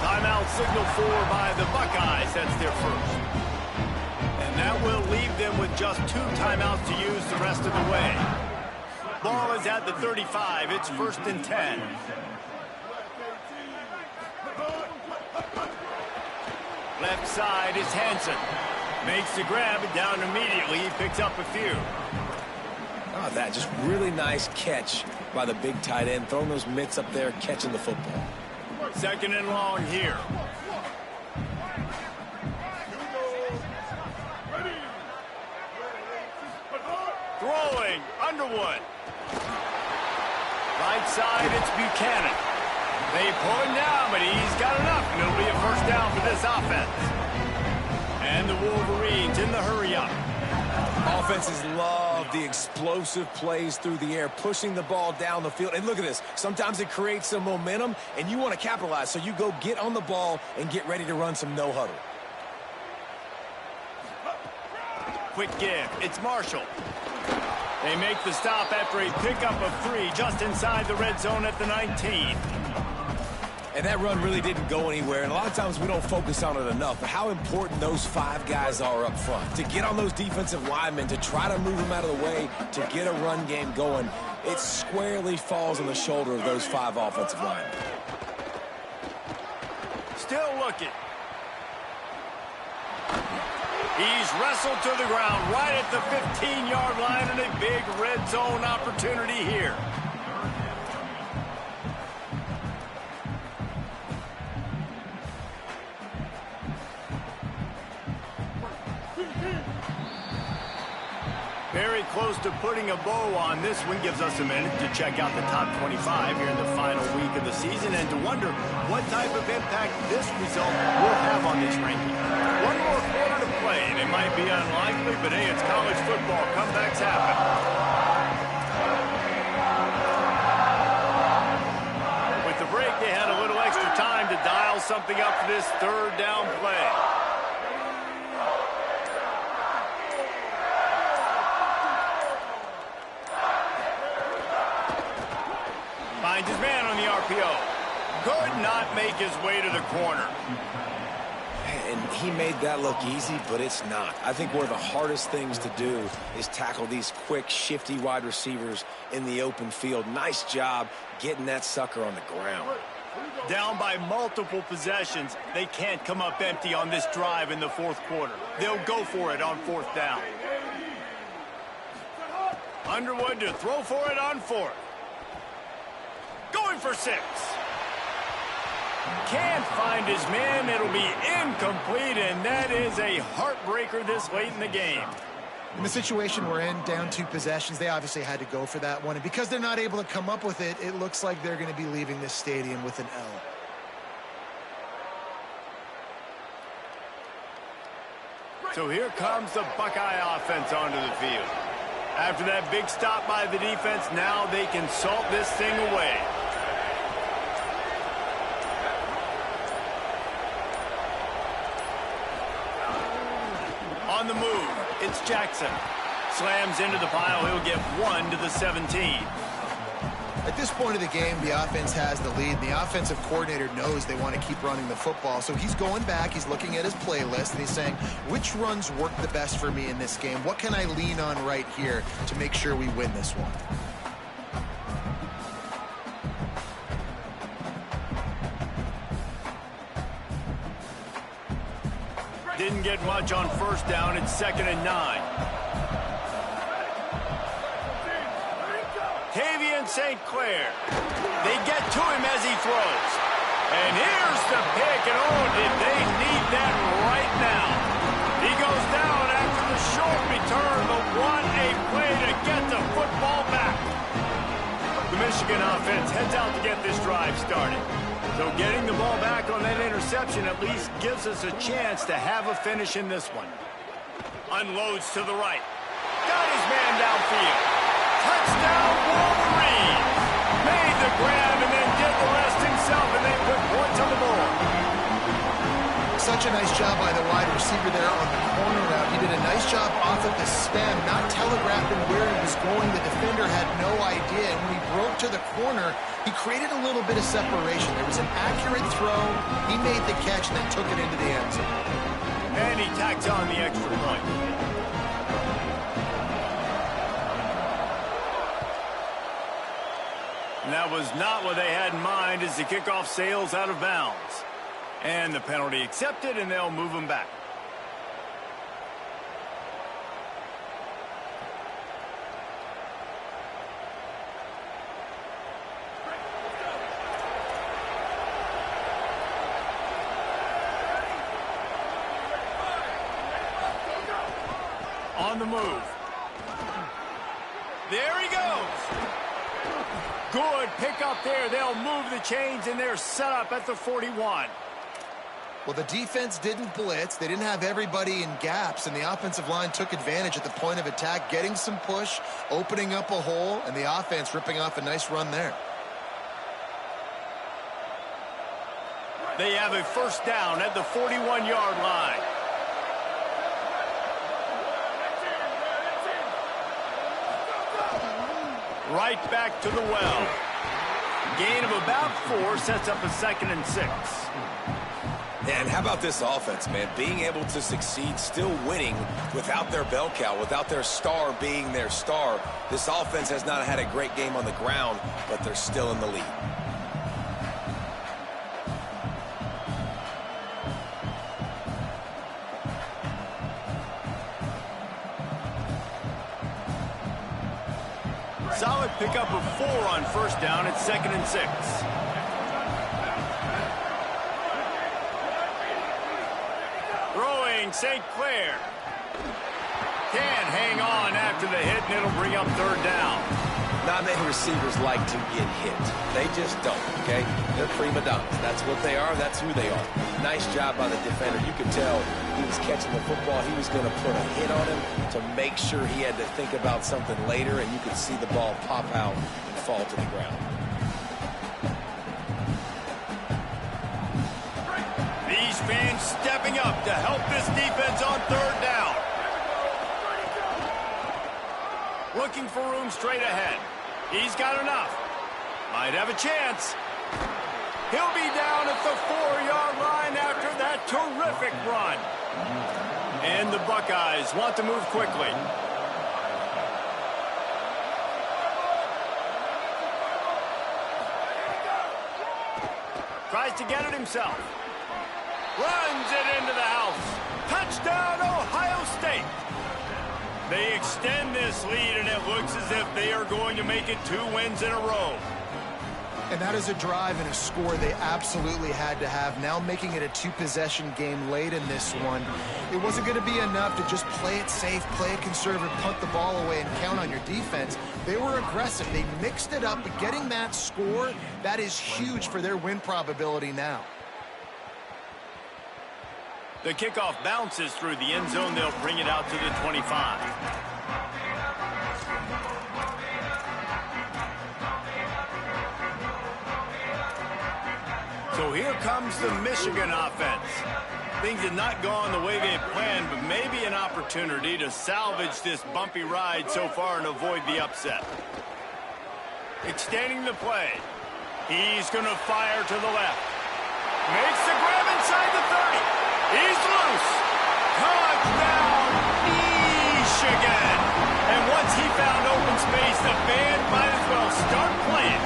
Timeout signal for by the Buckeyes. That's their first. And that will leave them with just 2 timeouts to use the rest of the way. Ball is at the 35. It's 1st and 10. Left side is Henson. Makes the grab, and down immediately. He picks up a few. Oh, that just really nice catch by the big tight end. Throwing those mitts up there, catching the football. 2nd and long here. Throwing, Underwood. Right side, it's Buchanan. They pull him down, but he's got enough, and it'll be a 1st down for this offense. And the Wolverines in the hurry-up. Offenses love the explosive plays through the air, pushing the ball down the field. And look at this. Sometimes it creates some momentum, and you want to capitalize. So you go get on the ball and get ready to run some no-huddle. Quick give. It's Marshall. They make the stop after a pickup of 3 just inside the red zone at the 19. And that run really didn't go anywhere, and a lot of times we don't focus on it enough, but how important those 5 guys are up front. To get on those defensive linemen, to try to move them out of the way, to get a run game going, it squarely falls on the shoulder of those 5 offensive linemen. Still looking. He's wrestled to the ground right at the 15-yard line, and a big red zone opportunity here. Very close to putting a bow on this one. Gives us a minute to check out the top 25 here in the final week of the season and to wonder what type of impact this result will have on this ranking. One more quarter to play, and it might be unlikely, but hey, it's college football. Comebacks happen. With the break, they had a little extra time to dial something up for this 3rd down play. Finds his man on the RPO. Could not make his way to the corner. And he made that look easy, but it's not. I think one of the hardest things to do is tackle these quick, shifty wide receivers in the open field. Nice job getting that sucker on the ground. Down by multiple possessions, they can't come up empty on this drive in the fourth quarter. They'll go for it on fourth down. Underwood to throw for it on fourth. Going for 6. Can't find his man. It'll be incomplete, and that is a heartbreaker this late in the game. In the situation we're in, down 2 possessions, they obviously had to go for that one. And because they're not able to come up with it, it looks like they're going to be leaving this stadium with an L. So here comes the Buckeye offense onto the field. After that big stop by the defense, now they can salt this thing away. On the move, it's Jackson. Slams into the pile. He'll get 1 to the 17. At this point of the game, the offense has the lead. The offensive coordinator knows they want to keep running the football. So he's going back, he's looking at his playlist, and he's saying, which runs work the best for me in this game? What can I lean on right here to make sure we win this one? Didn't get much on first down. It's 2nd and 9. St. Clair. They get to him as he throws. And here's the pick, and oh, did they need that right now. He goes down after the short return, but what a play to get the football back. The Michigan offense heads out to get this drive started. So getting the ball back on that interception at least gives us a chance to have a finish in this one. Unloads to the right. Got his man downfield. Touchdown, Wolverine! Made the grab and then did the rest himself, and they put points on the board. Such a nice job by the wide receiver there on the corner route. He did a nice job off of the stem, not telegraphing where he was going. The defender had no idea, and when he broke to the corner, he created a little bit of separation. There was an accurate throw. He made the catch and then took it into the end zone. And he tacks on the extra point. And that was not what they had in mind as the kickoff sails out of bounds. And the penalty accepted, and they'll move him back. On the move. There he goes. Good pick up there. They'll move the chains, and they're set up at the 41. Well, the defense didn't blitz. They didn't have everybody in gaps, and the offensive line took advantage at the point of attack, getting some push, opening up a hole, and the offense ripping off a nice run there. They have a first down at the 41-yard line. Right back to the well. Gain of about 4 sets up a 2nd and 6. And how about this offense, man? Being able to succeed, still winning without their bell cow, without their star being their star. This offense has not had a great game on the ground, but they're still in the lead. Solid pickup of 4 on first down. It's 2nd and 6. Throwing St. Clair. Can't hang on after the hit, and it'll bring up 3rd down. Not many receivers like to get hit. They just don't, okay? They're prima donnas. That's what they are. That's who they are. Nice job by the defender. You could tell he was catching the football. He was going to put a hit on him to make sure he had to think about something later, and you could see the ball pop out and fall to the ground. These fans stepping up to help this defense on 3rd down. Looking for room straight ahead. He's got enough. Might have a chance. He'll be down at the 4-yard line after that terrific run. And the Buckeyes want to move quickly. tries to get it himself. Runs it into the house. Touchdown, Ohio State. They extend this lead, and it looks as if they are going to make it 2 wins in a row. And that is a drive and a score they absolutely had to have. Now making it a 2-possession game late in this one. It wasn't going to be enough to just play it safe, play it conservative, punt the ball away, and count on your defense. They were aggressive. They mixed it up, but getting that score, that is huge for their win probability now. The kickoff bounces through the end zone. They'll bring it out to the 25. So here comes the Michigan offense. Things have not gone the way they had planned, but maybe an opportunity to salvage this bumpy ride so far and avoid the upset. Extending the play. He's going to fire to the left. Makes the grab inside the 30. He's loose. Touchdown, Michigan. And once he found open space, the band might as well start playing.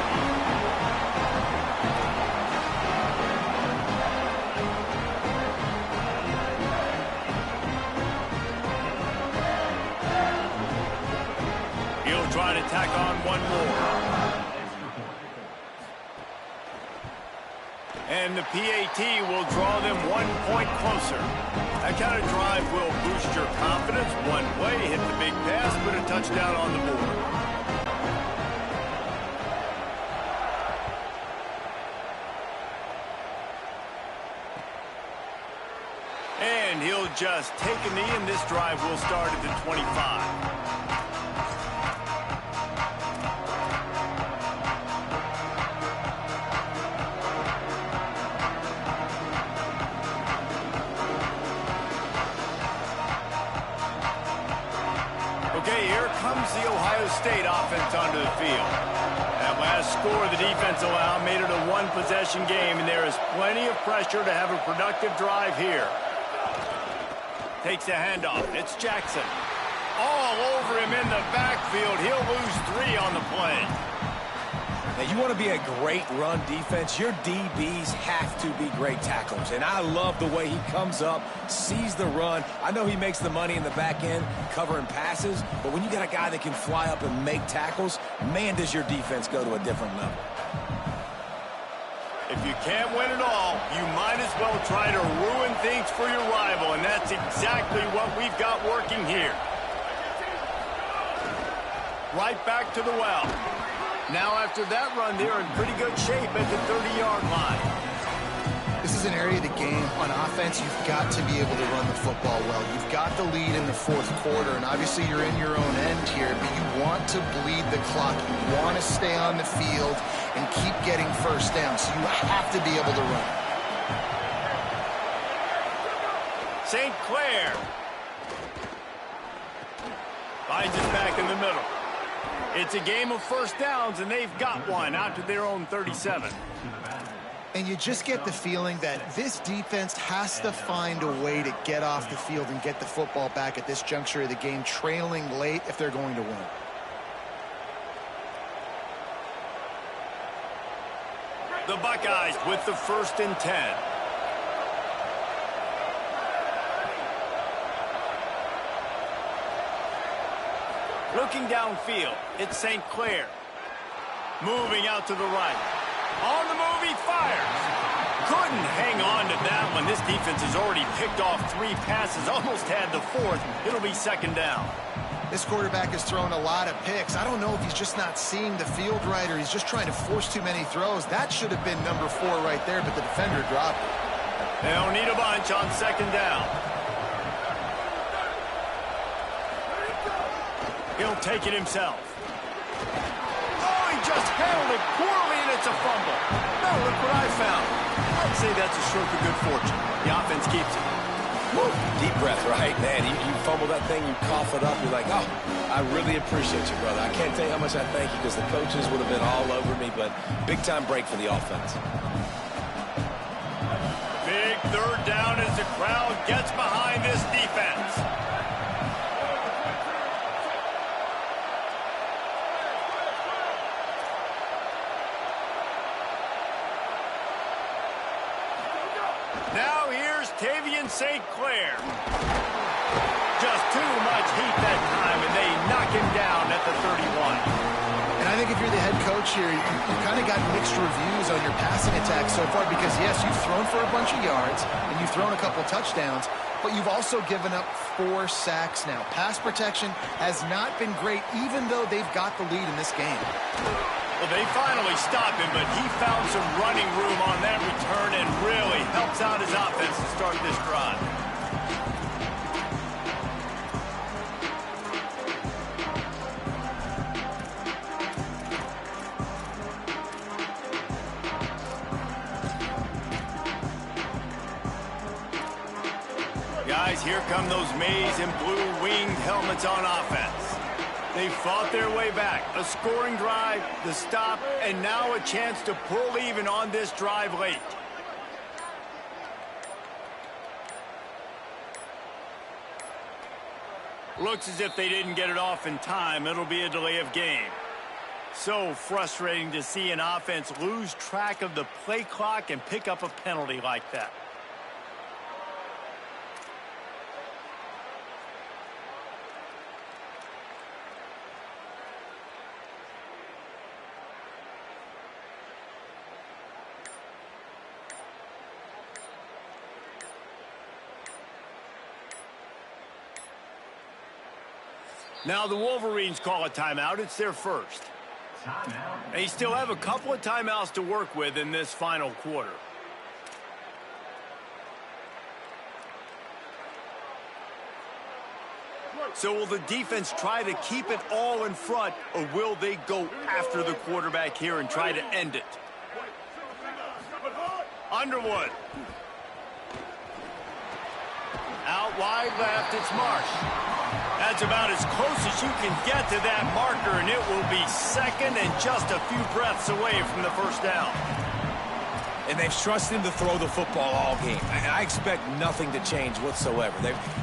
He'll try to tack on one more. And the PAT will draw them 1 point closer. That kind of drive will boost your confidence. One play, hit the big pass, put a touchdown on the board. And he'll just take a knee, and this drive will start at the 25. Here comes the Ohio State offense onto the field. That last score the defense allowed made it a 1-possession game, and there is plenty of pressure to have a productive drive here. Takes a handoff. It's Jackson. All over him in the backfield. He'll lose 3 on the play. Now, you want to be a great run defense, your DBs have to be great tacklers. And I love the way he comes up, sees the run. I know he makes the money in the back end covering passes, but when you got a guy that can fly up and make tackles, man, does your defense go to a different level. If you can't win it all, you might as well try to ruin things for your rival, and that's exactly what we've got working here. Right back to the well. Now after that run, they're in pretty good shape at the 30-yard line. This is an area of the game. On offense, you've got to be able to run the football well. You've got the lead in the 4th quarter, and obviously you're in your own end here, but you want to bleed the clock. You want to stay on the field and keep getting first down, so you have to be able to run. St. Clair finds it back in the middle. It's a game of first downs, and they've got one out to their own 37. And you just get the feeling that this defense has to find a way to get off the field and get the football back at this juncture of the game, trailing late if they're going to win. The Buckeyes with the 1st and 10. Looking downfield, it's St. Clair. Moving out to the right. On the move, he fires. Couldn't hang on to that one. This defense has already picked off 3 passes, almost had the 4th. It'll be 2nd down. This quarterback has thrown a lot of picks. I don't know if he's just not seeing the field right or he's just trying to force too many throws. That should have been number 4 right there, but the defender dropped it. They'll need a bunch on 2nd down. He'll take it himself. Oh, he just handled it poorly, and it's a fumble. Now look what I found. I'd say that's a stroke of good fortune. The offense keeps it. Woo, deep breath, right? Man, you fumble that thing, you cough it up, you're like, oh, I really appreciate you, brother. I can't tell you how much I thank you because the coaches would have been all over me, but big-time break for the offense. Big 3rd down as the crowd gets behind this defense. St. Clair. Just too much heat that time, and they knock him down at the 31. And I think if you're the head coach here, you've kind of got mixed reviews on your passing attack so far because, yes, you've thrown for a bunch of yards and you've thrown a couple touchdowns, but you've also given up 4 sacks now. Pass protection has not been great, even though they've got the lead in this game. Well, they finally stopped him, but he found some running room on that return and really helps out his offense to start this drive. Guys, here come those maize and blue winged helmets on offense. They fought their way back. A scoring drive, the stop, and now a chance to pull even on this drive late. Looks as if they didn't get it off in time. It'll be a delay of game. So frustrating to see an offense lose track of the play clock and pick up a penalty like that. Now the Wolverines call a timeout. It's their first. Timeout. They still have a couple of timeouts to work with in this final quarter. So will the defense try to keep it all in front, or will they go after the quarterback here and try to end it? Underwood. Out wide left, it's Marsh. That's about as close as you can get to that marker, and it will be second and just a few breaths away from the first down. And they've trusted him to throw the football all game. And I expect nothing to change whatsoever.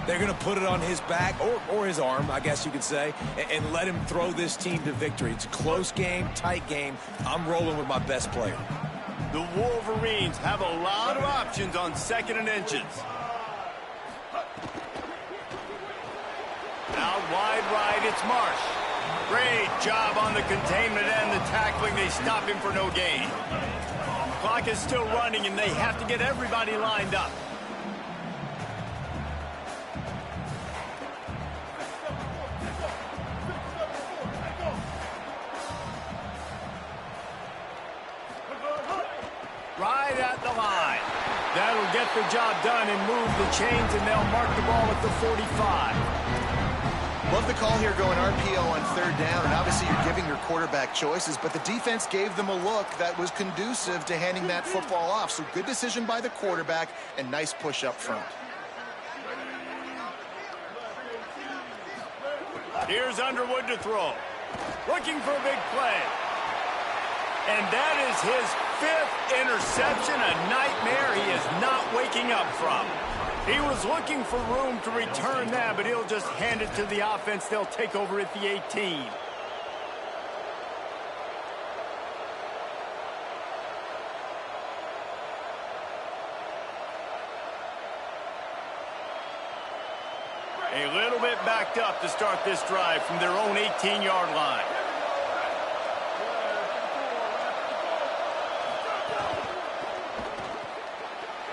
They're going to put it on his back, or his arm, I guess you could say, and let him throw this team to victory. It's a close game, tight game. I'm rolling with my best player. The Wolverines have a lot of options on 2nd and inches. Out wide right, it's Marsh. Great job on the containment and the tackling. They stop him for no gain. Clock is still running, and they have to get everybody lined up. Right at the line. That'll get the job done and move the chains, and they'll mark the ball at the 45. Love the call here going RPO on 3rd down, and obviously you're giving your quarterback choices, but the defense gave them a look that was conducive to handing that football off. So good decision by the quarterback and nice push up front. Here's Underwood to throw. Looking for a big play. And that is his 5th interception, a nightmare he is not waking up from. He was looking for room to return that, but he'll just hand it to the offense. They'll take over at the 18. A little bit backed up to start this drive from their own 18-yard line.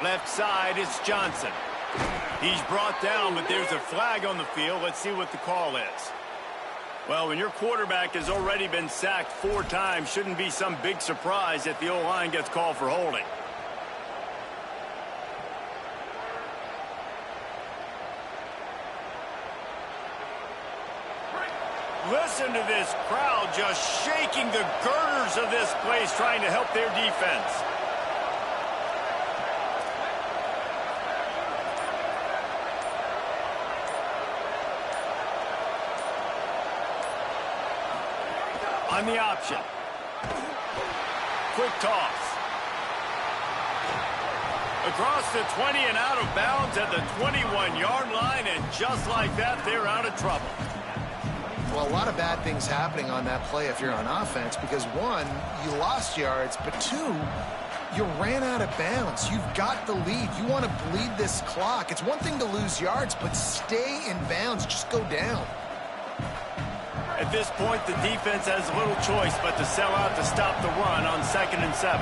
Left side, it's Johnson. He's brought down, but there's a flag on the field. Let's see what the call is. Well, when your quarterback has already been sacked 4 times, shouldn't be some big surprise that the O-line gets called for holding. Listen to this crowd just shaking the girders of this place, trying to help their defense. On the option. Quick toss. Across the 20 and out of bounds at the 21-yard line, and just like that, they're out of trouble. Well, a lot of bad things happening on that play if you're on offense because, 1, you lost yards, but 2, You ran out of bounds. You've got the lead. You want to bleed this clock. It's one thing to lose yards, but stay in bounds. Just go down. At this point, the defense has little choice but to sell out to stop the run on 2nd and 7.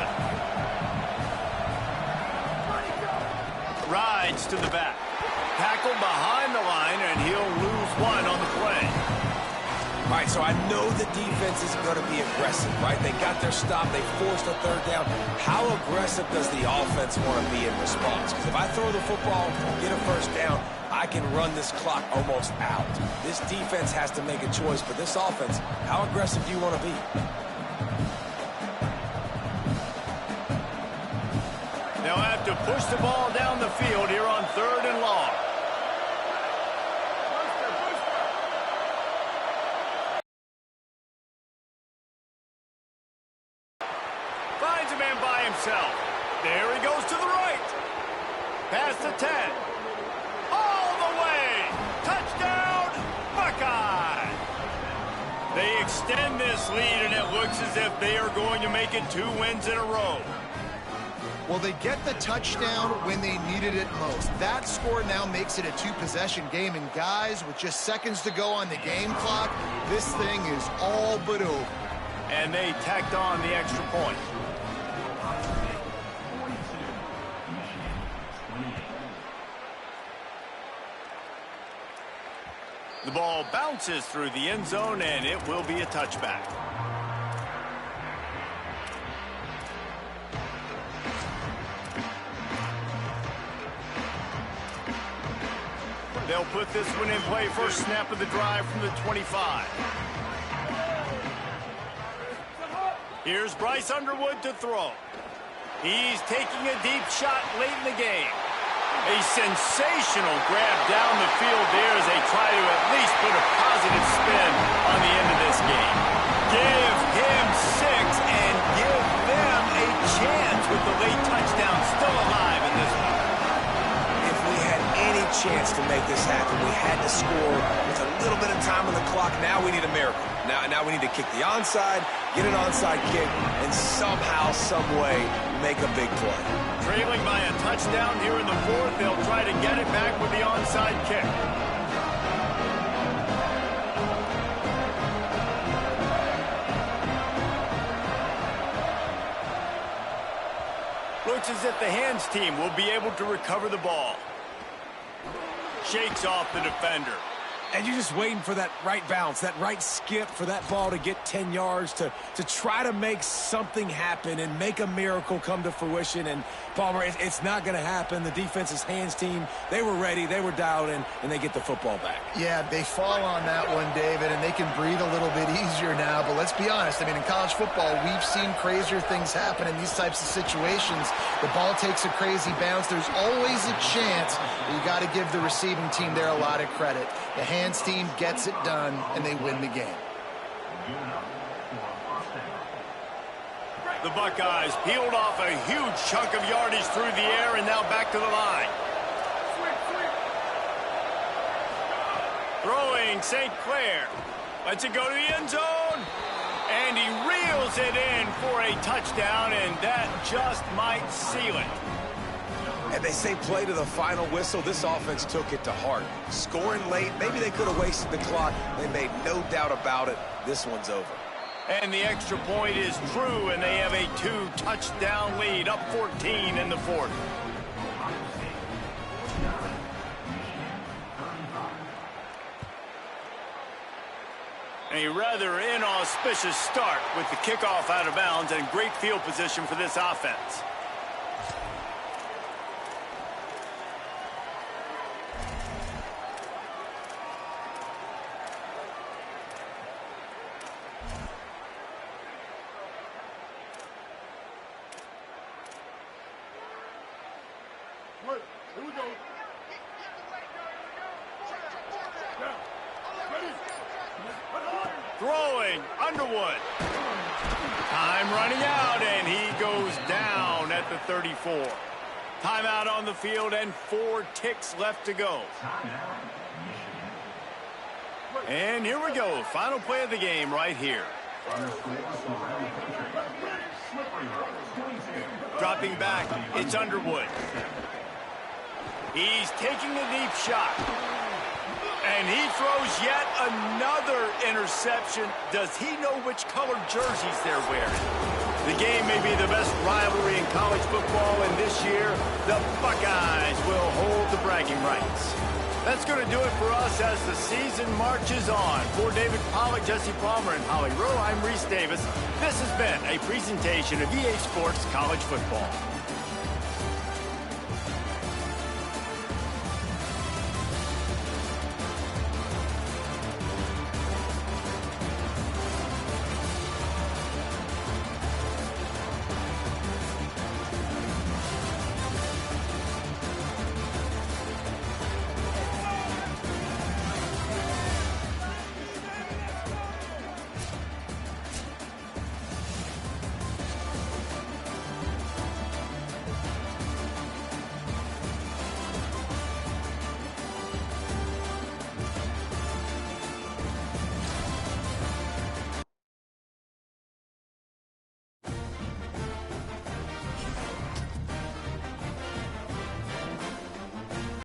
Rides to the back. Tackled behind the line, and he'll lose 1 on the play. All right, so I know the defense is going to be aggressive, right? They got their stop. They forced a 3rd down. How aggressive does the offense want to be in response? Because if I throw the football, get a 1st down, I can run this clock almost out. This defense has to make a choice, but this offense, how aggressive do you want to be? They'll have to push the ball down the field here on 3rd and long. Finds a man by himself. There he goes to the right. Past the 10. All the way. Touchdown, Buckeyes. They extend this lead, and it looks as if they are going to make it 2 wins in a row. Well, they get the touchdown when they needed it most. That score now makes it a 2-possession game. And guys, with just seconds to go on the game clock, this thing is all but over. And they tacked on the extra point. The ball bounces through the end zone, and it will be a touchback. They'll put this one in play. First snap of the drive from the 25. Here's Bryce Underwood to throw. He's taking a deep shot late in the game. A sensational grab down the field there as they try to at least put a positive spin on the end of this game. Give him 6 and give them a chance with the late touchdown still alive in this one. If we had any chance to make this happen, we had to score with a little bit of time on the clock. Now we need a miracle. Now we need to kick the onside, get an onside kick, and somehow, some way, make a big play. Trailing by a touchdown here in the 4th, they'll try to get it back with the onside kick. Looks as if the hands team will be able to recover the ball. Shakes off the defender. And you're just waiting for that right bounce, that right skip for that ball to get 10 yards to try to make something happen and make a miracle come to fruition. And, Palmer, it's not going to happen. The defense's hands team, they were ready, they were dialed in, and they get the football back. Yeah, they fall on that one, David, and they can breathe a little bit easier now. But let's be honest. I mean, in college football, we've seen crazier things happen in these types of situations. The ball takes a crazy bounce. There's always a chance. You got to give the receiving team there a lot of credit. The hands team gets it done, and they win the game. The Buckeyes peeled off a huge chunk of yardage through the air and now back to the line. Throwing St. Clair. Lets it go to the end zone. And he reels it in for a touchdown, and that just might seal it. And they say play to the final whistle. This offense took it to heart. Scoring late, maybe they could have wasted the clock. They made no doubt about it. This one's over. And the extra point is true, and they have a 2-touchdown lead, up 14 in the 4th. A rather inauspicious start with the kickoff out of bounds and great field position for this offense. Here we go. Throwing, Underwood. Time running out, and he goes down at the 34. Timeout on the field and 4 ticks left to go. And here we go. Final play of the game right here. Dropping back, it's Underwood. He's taking a deep shot. And he throws yet another interception. Does he know which colored jerseys they're wearing? The game may be the best rivalry in college football, and this year, the Buckeyes will hold the bragging rights. That's going to do it for us as the season marches on. For David Pollack, Jesse Palmer, and Holly Rowe, I'm Reese Davis. This has been a presentation of EA Sports College Football.